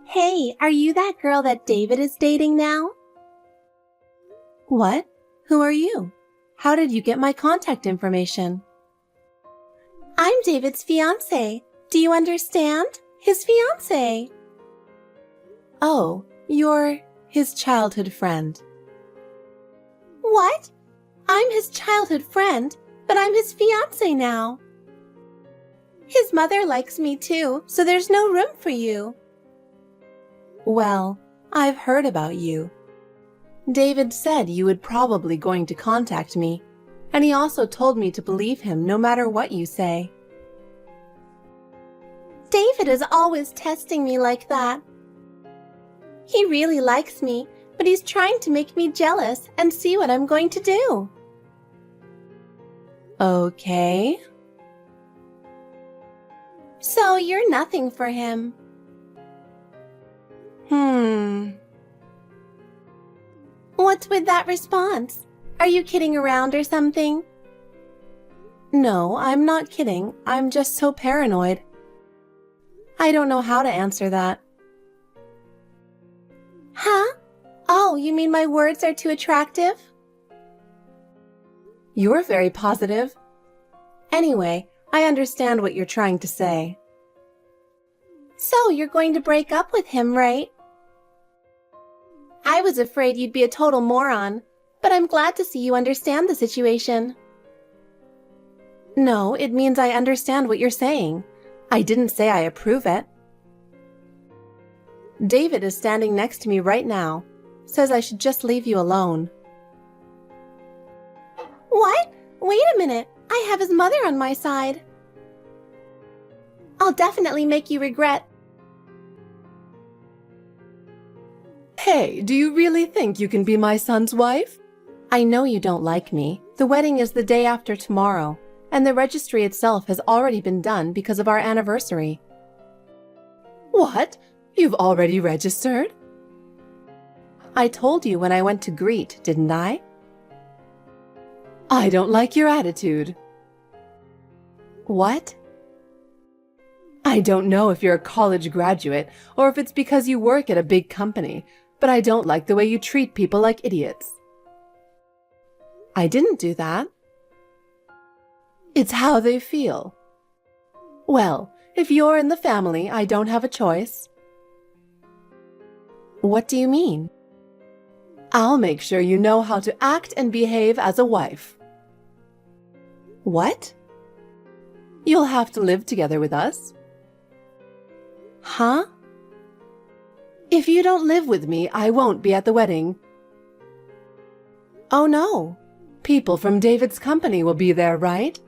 Hey, are you that girl that David is dating now? What? Who are you? How did you get my contact information? I'm David's fiancé. Do you understand? His fiancé. Oh, you're his childhood friend. What? I'm his childhood friend, but I'm his fiancé now. His mother likes me too, so there's no room for you. Well, I've heard about you. David said you would probably going to contact me, and he also told me to believe him no matter what you say. David is always testing me like that. He really likes me, but he's trying to make me jealous and see what I'm going to do. Okay. So you're nothing for him. What's with that response? Are you kidding around or something? No, I'm not kidding. I'm just so paranoid. I don't know how to answer that. Huh? Oh, you mean my words are too attractive? You're very positive. Anyway, I understand what you're trying to say. So you're going to break up with him, right? I was afraid you'd be a total moron, but I'm glad to see you understand the situation. No, it means I understand what you're saying. I didn't say I approve it. David is standing next to me right now. Says I should just leave you alone. What? Wait a minute. I have his mother on my side. I'll definitely make you regret. Hey, do you really think you can be my son's wife? I know you don't like me. The wedding is the day after tomorrow, and the registry itself has already been done because of our anniversary. What? You've already registered? I told you when I went to greet, didn't I? I don't like your attitude. What? I don't know if you're a college graduate or if it's because you work at a big company, but I don't like the way you treat people like idiots. I didn't do that. It's how they feel. Well, if you're in the family, I don't have a choice. What do you mean? I'll make sure you know how to act and behave as a wife. What? You'll have to live together with us. Huh? If you don't live with me, I won't be at the wedding. Oh no. People from David's company will be there, right?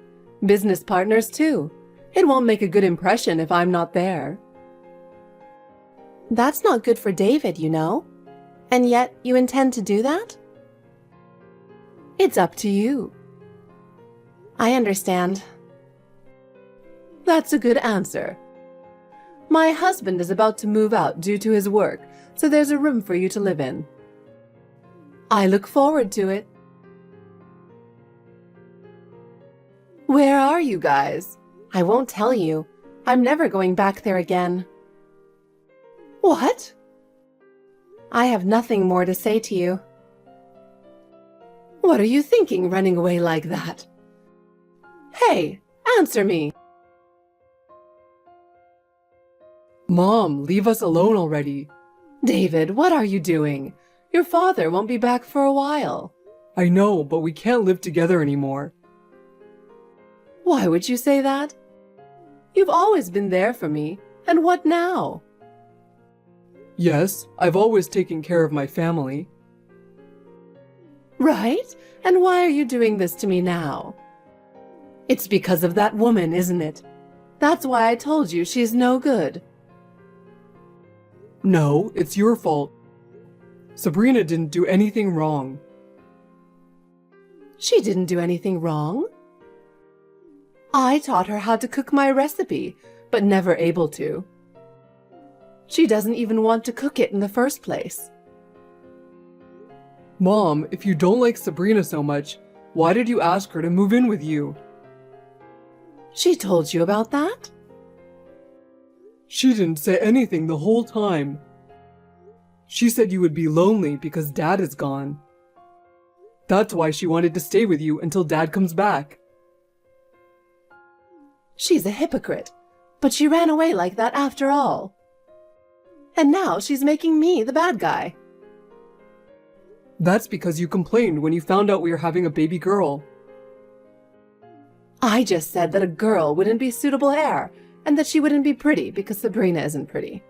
Business partners too. It won't make a good impression if I'm not there. That's not good for David, you know. And yet you intend to do that? It's up to you. I understand. That's a good answer. My husband is about to move out due to his work, so there's a room for you to live in. I look forward to it. Where are you guys? I won't tell you. I'm never going back there again. What? I have nothing more to say to you. What are you thinking running away like that? Hey, answer me. Mom, leave us alone already. David, what are you doing? Your father won't be back for a while. I know, but we can't live together anymore. Why would you say that? You've always been there for me, and what now? Yes, I've always taken care of my family. Right? And why are you doing this to me now? It's because of that woman, isn't it? That's why I told you she's no good. No, it's your fault. Sabrina didn't do anything wrong. She didn't do anything wrong. I taught her how to cook my recipe, but never able to. She doesn't even want to cook it in the first place. Mom, if you don't like Sabrina so much, why did you ask her to move in with you? She told you about that? She didn't say anything the whole time. She said you would be lonely because Dad is gone. That's why she wanted to stay with you until Dad comes back. She's a hypocrite, but she ran away like that after all. And now she's making me the bad guy. That's because you complained when you found out we were having a baby girl. I just said that a girl wouldn't be suitable heir, and that she wouldn't be pretty because Sabrina isn't pretty.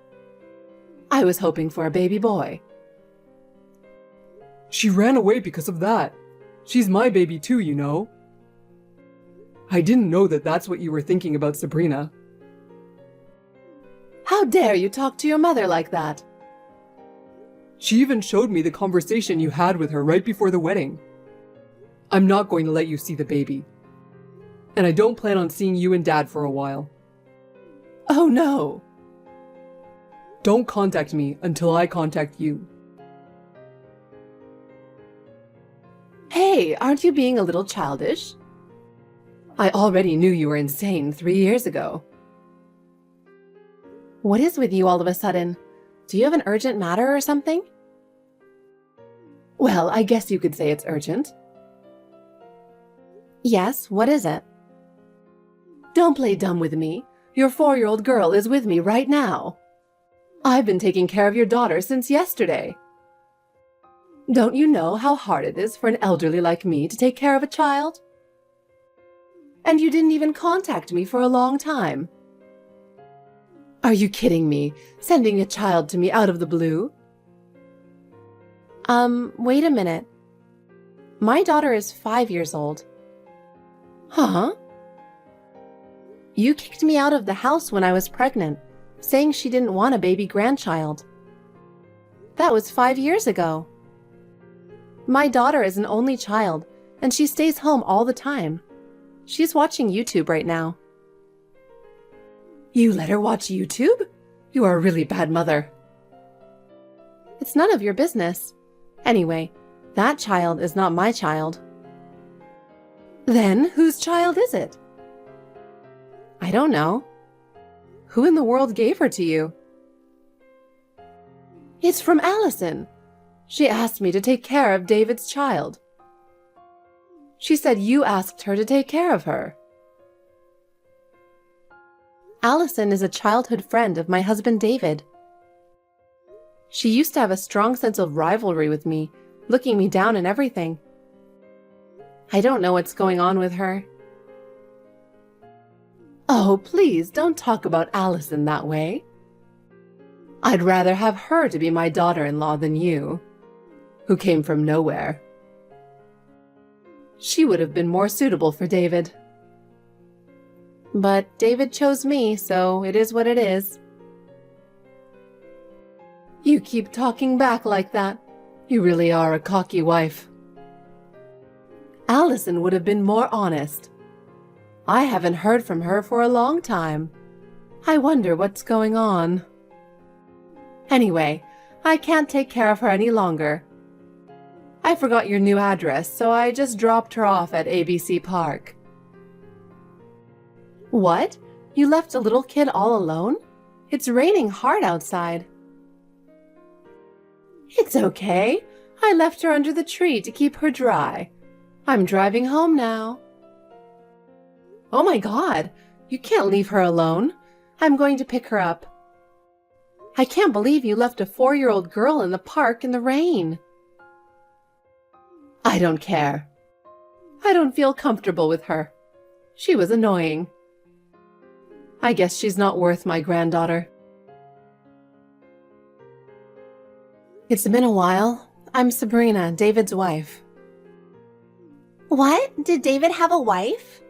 I was hoping for a baby boy. She ran away because of that. She's my baby too, you know. I didn't know that that's what you were thinking about Sabrina. How dare you talk to your mother like that? She even showed me the conversation you had with her right before the wedding. I'm not going to let you see the baby. And I don't plan on seeing you and Dad for a while. Oh no! Don't contact me until I contact you. Hey, aren't you being a little childish? I already knew you were insane 3 years ago. What is with you all of a sudden? Do you have an urgent matter or something? Well, I guess you could say it's urgent. Yes, what is it? Don't play dumb with me. Your 4-year-old girl is with me right now. I've been taking care of your daughter since yesterday. Don't you know how hard it is for an elderly like me to take care of a child? And you didn't even contact me for a long time. Are you kidding me, sending a child to me out of the blue? Wait a minute. My daughter is 5 years old. Huh? You kicked me out of the house when I was pregnant, saying she didn't want a baby grandchild. That was 5 years ago. My daughter is an only child, and she stays home all the time. She's watching YouTube right now. You let her watch YouTube? You are a really bad mother. It's none of your business. Anyway, that child is not my child. Then whose child is it? I don't know. Who in the world gave her to you? It's from Allison. She asked me to take care of David's child. She said you asked her to take care of her. Allison is a childhood friend of my husband David. She used to have a strong sense of rivalry with me, looking me down and everything. I don't know what's going on with her. Oh, please don't talk about Allison that way. I'd rather have her to be my daughter-in-law than you, who came from nowhere. She would have been more suitable for David. But David chose me, so it is what it is. You keep talking back like that. You really are a cocky wife. Allison would have been more honest. I haven't heard from her for a long time. I wonder what's going on. Anyway, I can't take care of her any longer. I forgot your new address, so I just dropped her off at ABC Park. What? You left a little kid all alone? It's raining hard outside. It's okay. I left her under the tree to keep her dry. I'm driving home now. Oh my God, you can't leave her alone. I'm going to pick her up. I can't believe you left a 4-year-old girl in the park in the rain. I don't care. I don't feel comfortable with her. She was annoying. I guess she's not worth my granddaughter. It's been a while. I'm Sabrina, David's wife. What? Did David have a wife?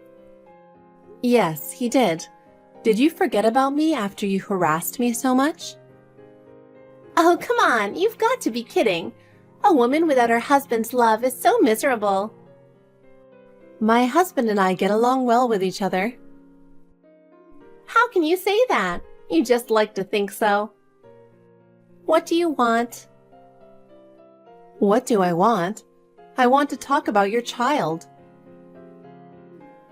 Yes, he did. Did you forget about me after you harassed me so much? Oh, come on, you've got to be kidding. A woman without her husband's love is so miserable. My husband and I get along well with each other. How can you say that? You just like to think so. What do you want? What do I want? I want to talk about your child.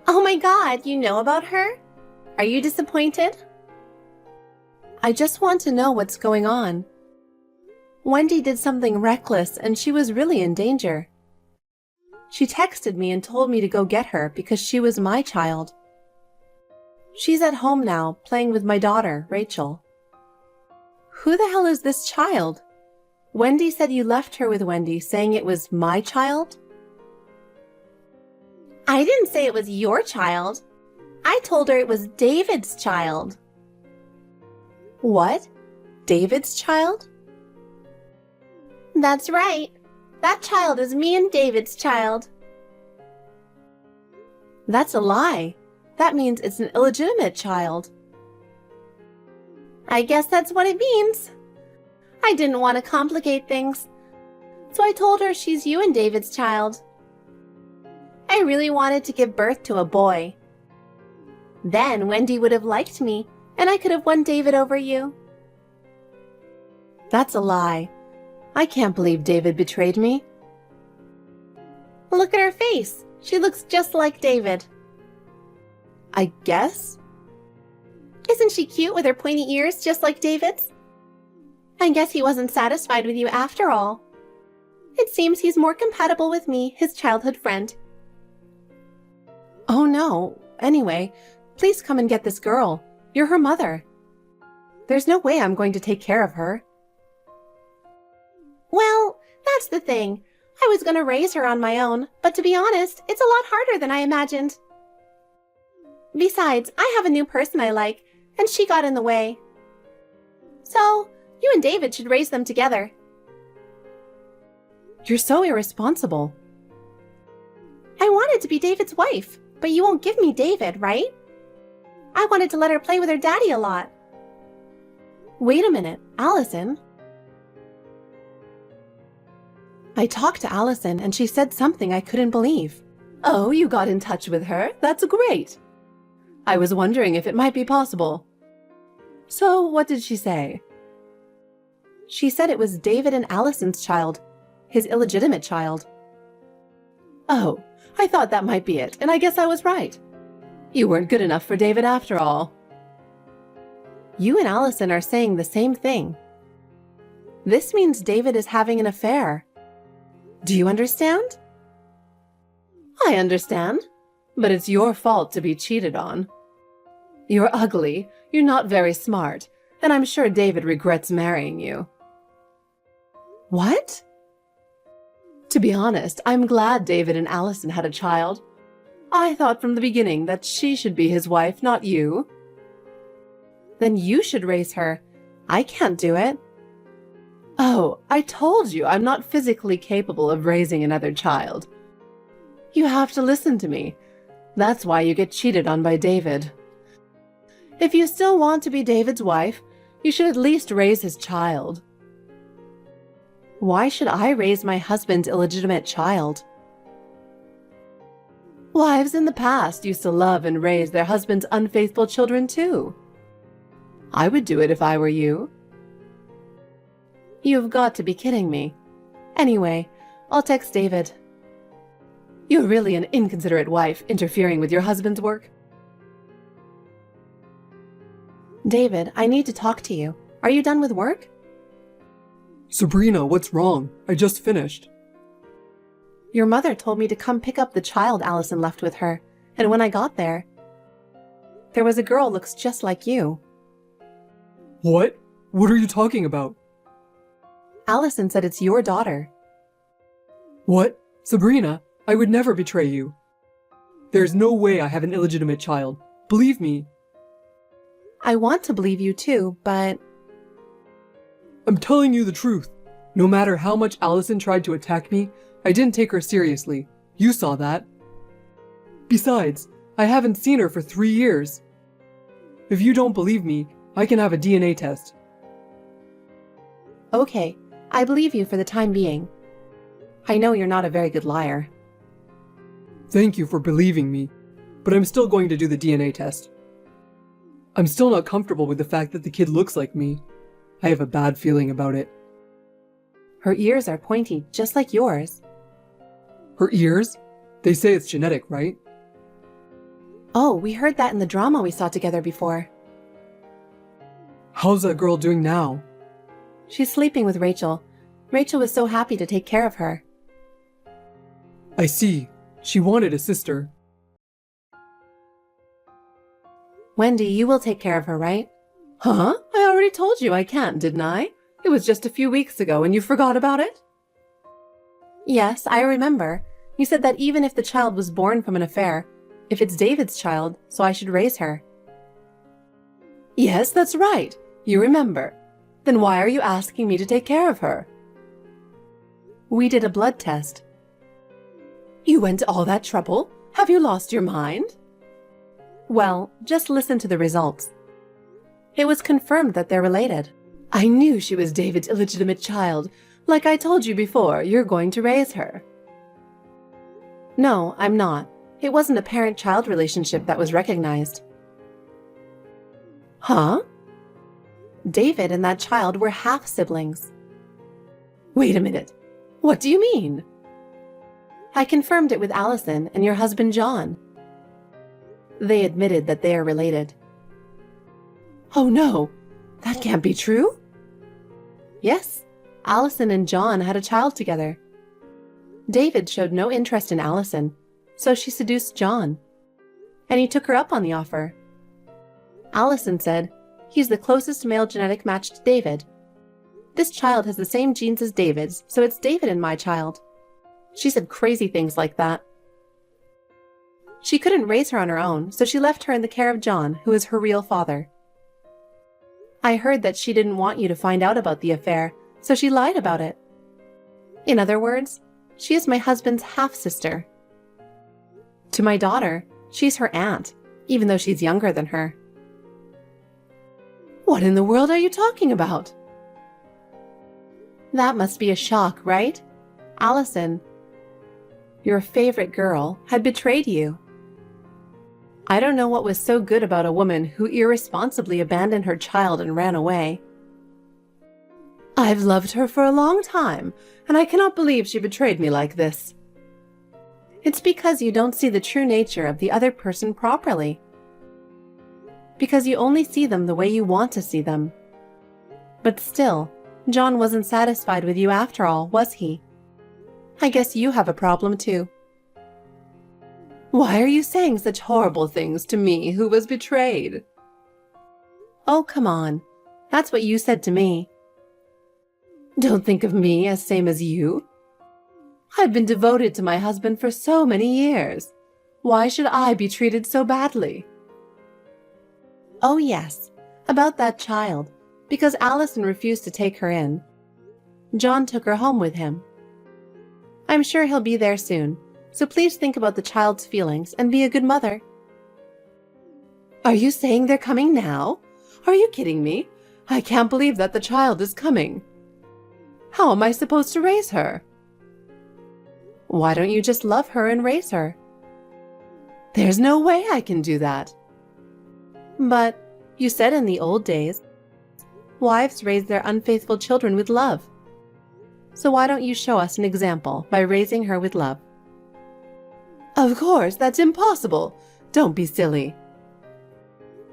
Oh my God, you know about her? Are you disappointed? I just want to know what's going on. Wendy did something reckless and she was really in danger. She texted me and told me to go get her because she was my child. She's at home now, playing with my daughter, Rachel. Who the hell is this child? Wendy said you left her with Wendy, saying it was my child? I didn't say it was your child. I told her it was David's child. What? David's child? That's right. That child is me and David's child. That's a lie. That means it's an illegitimate child. I guess that's what it means. I didn't want to complicate things, so I told her she's you and David's child. I really wanted to give birth to a boy. Then Wendy would have liked me, and I could have won David over you. That's a lie. I can't believe David betrayed me. Look at her face. She looks just like David. I guess? Isn't she cute with her pointy ears just like David's? I guess he wasn't satisfied with you after all. It seems he's more compatible with me, his childhood friend. Oh no. Anyway, please come and get this girl. You're her mother. There's no way I'm going to take care of her. Well, that's the thing. I was going to raise her on my own, but to be honest, it's a lot harder than I imagined. Besides, I have a new person I like, and she got in the way. So, you and David should raise them together. You're so irresponsible. I wanted to be David's wife, but you won't give me David, right? I wanted to let her play with her daddy a lot. Wait a minute, Allison. I talked to Allison and she said something I couldn't believe. Oh, you got in touch with her? That's great. I was wondering if it might be possible. So, what did she say? She said it was David and Allison's child, his illegitimate child. Oh, I thought that might be it, and I guess I was right. You weren't good enough for David after all. You and Allison are saying the same thing. This means David is having an affair. Do you understand? I understand, but it's your fault to be cheated on. You're ugly, you're not very smart, and I'm sure David regrets marrying you. What? To be honest, I'm glad David and Allison had a child. I thought from the beginning that she should be his wife, not you. Then you should raise her. I can't do it. Oh, I told you I'm not physically capable of raising another child. You have to listen to me. That's why you get cheated on by David. If you still want to be David's wife, you should at least raise his child. Why should I raise my husband's illegitimate child? Wives in the past used to love and raise their husband's unfaithful children too. I would do it if I were you. You've got to be kidding me. Anyway, I'll text David. You're really an inconsiderate wife, interfering with your husband's work. David, I need to talk to you. Are you done with work? Sabrina, what's wrong? I just finished. Your mother told me to come pick up the child Allison left with her, and when I got there was a girl looks just like you. What? What are you talking about? Allison said it's your daughter. What? Sabrina, I would never betray you. There's no way I have an illegitimate child. Believe me. I want to believe you too, but... I'm telling you the truth. No matter how much Allison tried to attack me, I didn't take her seriously. You saw that. Besides, I haven't seen her for 3 years. If you don't believe me, I can have a DNA test. Okay, I believe you for the time being. I know you're not a very good liar. Thank you for believing me, but I'm still going to do the DNA test. I'm still not comfortable with the fact that the kid looks like me. I have a bad feeling about it. Her ears are pointy, just like yours. Her ears? They say it's genetic, right? Oh, we heard that in the drama we saw together before. How's that girl doing now? She's sleeping with Rachel. Rachel was so happy to take care of her. I see. She wanted a sister. Wendy, you will take care of her, right? Huh? I already told you I can't, didn't I? It was just a few weeks ago and you forgot about it? Yes, I remember. You said that even if the child was born from an affair, if it's David's child, so I should raise her. Yes, that's right. You remember. Then why are you asking me to take care of her? We did a blood test. You went to all that trouble? Have you lost your mind? Well, just listen to the results. It was confirmed that they're related. I knew she was David's illegitimate child. Like I told you before, you're going to raise her. No, I'm not. It wasn't a parent-child relationship that was recognized. Huh? David and that child were half-siblings. Wait a minute. What do you mean? I confirmed it with Allison and your husband John. They admitted that they are related. Oh no, that can't be true? Yes, Allison and John had a child together. David showed no interest in Allison, so she seduced John. And he took her up on the offer. Allison said, "He's the closest male genetic match to David. This child has the same genes as David's, so it's David and my child." She said crazy things like that. She couldn't raise her on her own, so she left her in the care of John, who is her real father. I heard that she didn't want you to find out about the affair, so she lied about it. In other words, she is my husband's half-sister. To my daughter, she's her aunt, even though she's younger than her. What in the world are you talking about? That must be a shock, right? Allison, your favorite girl, had betrayed you. I don't know what was so good about a woman who irresponsibly abandoned her child and ran away. I've loved her for a long time, and I cannot believe she betrayed me like this. It's because you don't see the true nature of the other person properly. Because you only see them the way you want to see them. But still, John wasn't satisfied with you after all, was he? I guess you have a problem too. Why are you saying such horrible things to me who was betrayed? Oh, come on. That's what you said to me. Don't think of me as same as you. I've been devoted to my husband for so many years. Why should I be treated so badly? Oh yes, about that child, because Allison refused to take her in. John took her home with him. I'm sure he'll be there soon, so please think about the child's feelings and be a good mother. Are you saying they're coming now? Are you kidding me? I can't believe that the child is coming. How am I supposed to raise her? Why don't you just love her and raise her? There's no way I can do that. But you said in the old days, wives raised their unfaithful children with love. So why don't you show us an example by raising her with love? Of course, that's impossible. Don't be silly.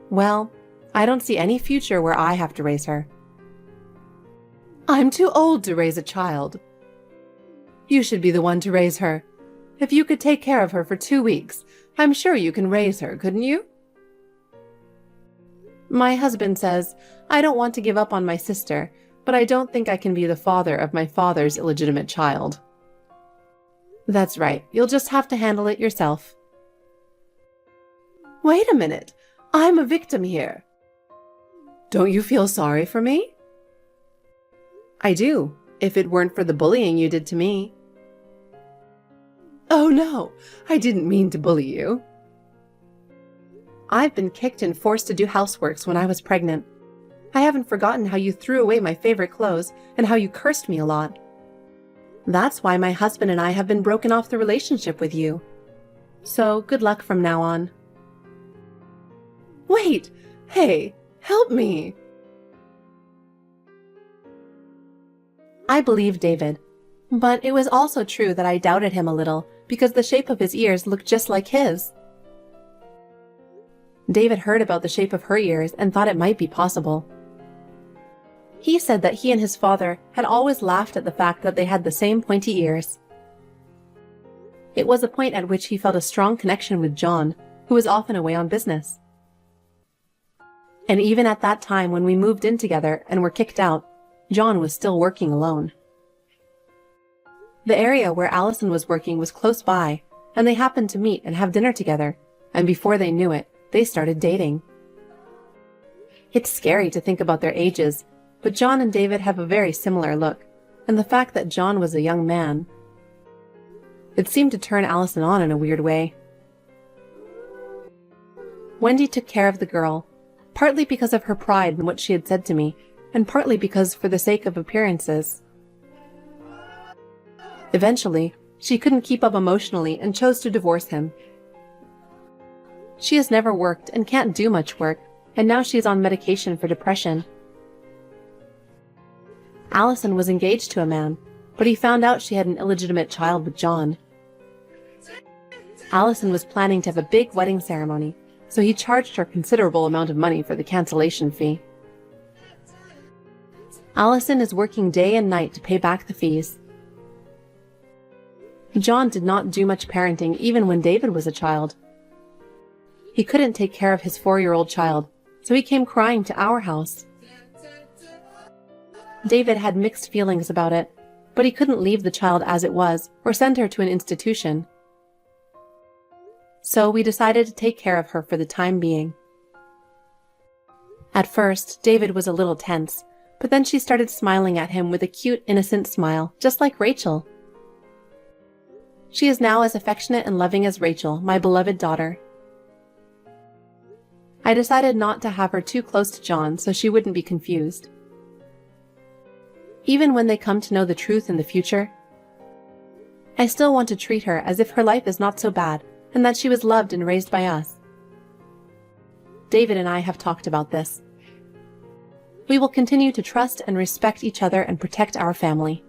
Well, I don't see any future where I have to raise her. I'm too old to raise a child. You should be the one to raise her. If you could take care of her for 2 weeks, I'm sure you can raise her, couldn't you? My husband says, I don't want to give up on my sister, but I don't think I can be the father of my father's illegitimate child. That's right, you'll just have to handle it yourself. Wait a minute, I'm a victim here. Don't you feel sorry for me? I do, if it weren't for the bullying you did to me. Oh no, I didn't mean to bully you. I've been kicked and forced to do houseworks when I was pregnant. I haven't forgotten how you threw away my favorite clothes and how you cursed me a lot. That's why my husband and I have been broken off the relationship with you. So good luck from now on. Wait! Hey, help me! I believed David, but it was also true that I doubted him a little because the shape of his ears looked just like his. David heard about the shape of her ears and thought it might be possible. He said that he and his father had always laughed at the fact that they had the same pointy ears. It was a point at which he felt a strong connection with John, who was often away on business. And even at that time when we moved in together and were kicked out, John was still working alone. The area where Allison was working was close by, and they happened to meet and have dinner together, and before they knew it, they started dating. It's scary to think about their ages, but John and David have a very similar look, and the fact that John was a young man. It seemed to turn Allison on in a weird way. Wendy took care of the girl, partly because of her pride in what she had said to me, and partly because for the sake of appearances. Eventually, she couldn't keep up emotionally and chose to divorce him. She has never worked and can't do much work, and now she is on medication for depression. Allison was engaged to a man, but he found out she had an illegitimate child with John. Allison was planning to have a big wedding ceremony, so he charged her a considerable amount of money for the cancellation fee. Allison is working day and night to pay back the fees. John did not do much parenting even when David was a child. He couldn't take care of his 4-year-old child, so he came crying to our house. David had mixed feelings about it, but he couldn't leave the child as it was or send her to an institution. So we decided to take care of her for the time being. At first, David was a little tense, but then she started smiling at him with a cute, innocent smile, just like Rachel. She is now as affectionate and loving as Rachel, my beloved daughter. I decided not to have her too close to John so she wouldn't be confused. Even when they come to know the truth in the future, I still want to treat her as if her life is not so bad and that she was loved and raised by us. David and I have talked about this. We will continue to trust and respect each other and protect our family.